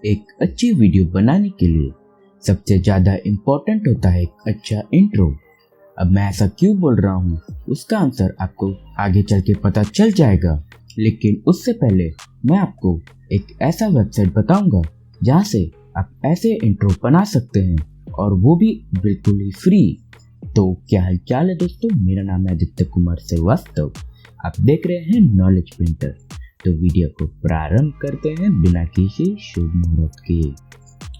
एक अच्छी वीडियो बनाने के लिए सबसे ज़्यादा इम्पोर्टेंट होता है एक अच्छा इंट्रो। अब मैं ऐसा क्यों बोल रहा हूँ उसका आंसर आपको आगे चल के पता चल जाएगा, लेकिन उससे पहले मैं आपको एक ऐसा वेबसाइट बताऊंगा जहाँ से आप ऐसे इंट्रो बना सकते हैं और वो भी बिल्कुल ही फ्री। तो क्या हाल चाल है दोस्तों, मेरा नाम है आदित्य कुमार श्रीवास्तव। आप देख रहे हैं नॉलेज प्रिंटर। तो वीडियो को प्रारंभ करते हैं बिना किसी शुभ मुहूर्त के।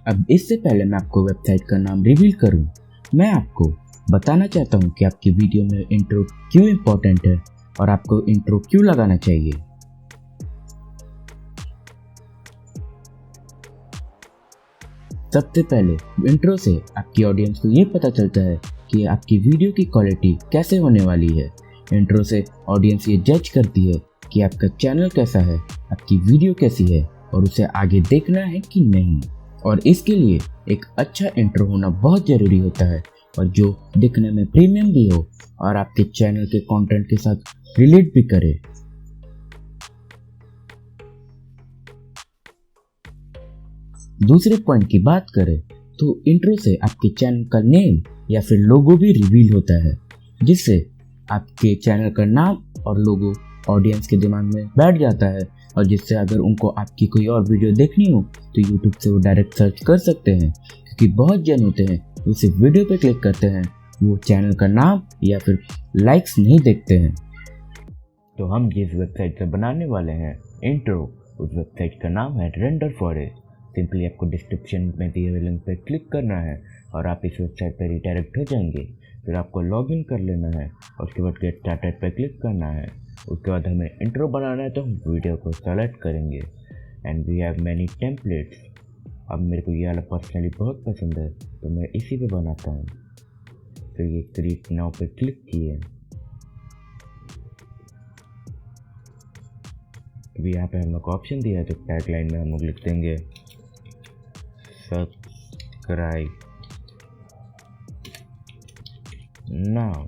अब इससे पहले मैं आपको वेबसाइट का नाम रिवील करूं, मैं आपको बताना चाहता हूं कि आपकी वीडियो में इंट्रो क्यों इम्पोर्टेंट है और आपको इंट्रो क्यों लगाना चाहिए। सबसे पहले इंट्रो से आपकी ऑडियंस को ये पता चलता है कि आपकी वीडियो की क्वालिटी कैसे होने वाली है। इंट्रो से ऑडियंस ये जज करती है कि आपका चैनल कैसा है, आपकी वीडियो कैसी है और उसे आगे देखना है कि नहीं। और इसके लिए एक अच्छा इंट्रो होना बहुत ज़रूरी होता है और जो दिखने में प्रीमियम भी हो और आपके चैनल के कंटेंट के साथ रिलेट भी करे। दूसरे पॉइंट की बात करें तो इंट्रो से आपके चैनल का नेम या फिर लोगो भी रिवील होता है, जिससे आपके चैनल का नाम और लोगो ऑडियंस के दिमाग में बैठ जाता है और जिससे अगर उनको आपकी कोई और वीडियो देखनी हो तो यूट्यूब से वो डायरेक्ट सर्च कर सकते हैं, क्योंकि बहुत जन होते हैं वो सिर्फ वीडियो पे क्लिक करते हैं, वो चैनल का नाम या फिर लाइक्स नहीं देखते हैं। तो हम जिस वेबसाइट से बनाने वाले हैं इंट्रो, उस वेबसाइट का नाम है रेंडर फॉर इट। सिंपली आपको डिस्क्रिप्शन में दिए हुए लिंक पर क्लिक करना है और आप इस वेबसाइट पर रिडायरेक्ट हो जाएंगे। फिर आपको लॉगिन कर लेना है और उसके बाद गेट स्टार्टेड पर क्लिक करना है। उसके बाद हमें इंट्रो बनाना है तो हम वीडियो को सेलेक्ट करेंगे and we have many templates. अब मेरे को ये वाला पर्सनली बहुत पसंद है तो मैं इसी पे बनाता हूँ। फिर ये क्रिएट नाउ पे क्लिक किए। अभी यहाँ पे हम लोग को ऑप्शन दिया है तो टैगलाइन में हम लोग लिख देंगे subscribe now,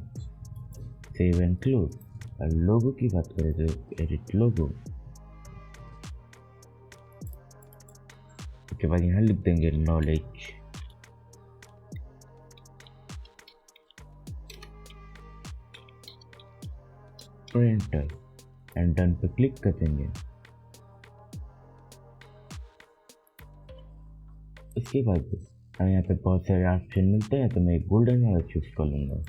save and close. और लोगो की बात करें तो एडिट लोगो। उसके बाद यहाँ लिख देंगे नॉलेज। प्रिंटर एंड डन पे क्लिक कर देंगे। उसके बाद हमें यहाँ पे बहुत सारे ऑप्शन मिलते हैं तो मैं एक गोल्डन वाला चूज कर लूँगा।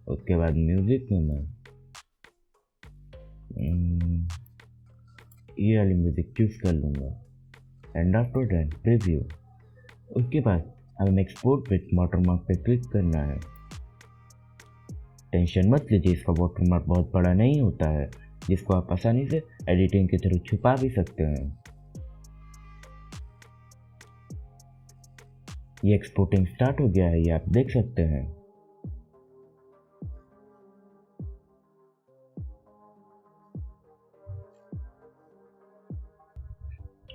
उसके बाद म्यूजिक में मैं ये वाली म्यूजिक चूज कर लूँगा एंड आफ्टर दैट प्रीव्यू। उसके बाद हमें एक्सपोर्ट विथ वाटरमार्क पे क्लिक करना है। टेंशन मत लीजिए, इसका वाटरमार्क बहुत बड़ा नहीं होता है, जिसको आप आसानी से एडिटिंग के थ्रू छुपा भी सकते हैं। ये एक्सपोर्टिंग स्टार्ट हो गया है, ये आप देख सकते हैं।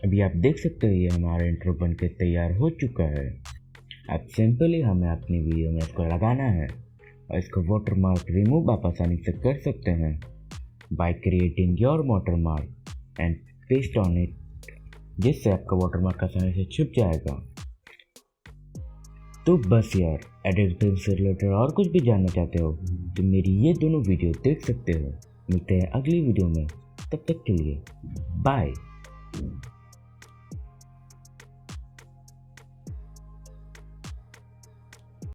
अभी आप देख सकते हैं ये हमारा इंट्रो बन के तैयार हो चुका है। अब सिंपली हमें अपनी वीडियो में इसको लगाना है और इसका वाटरमार्क रिमूव आप आसानी से कर सकते हैं by creating your watermark and paste on it, जिससे आपका वाटरमार्क आसानी से छुप जाएगा। तो बस यार, एडिटिंग से रिलेटेड और कुछ भी जानना चाहते हो तो मेरी ये दोनों वीडियो देख सकते हो। मिलते हैं अगली वीडियो में, तब तक के लिए बाय।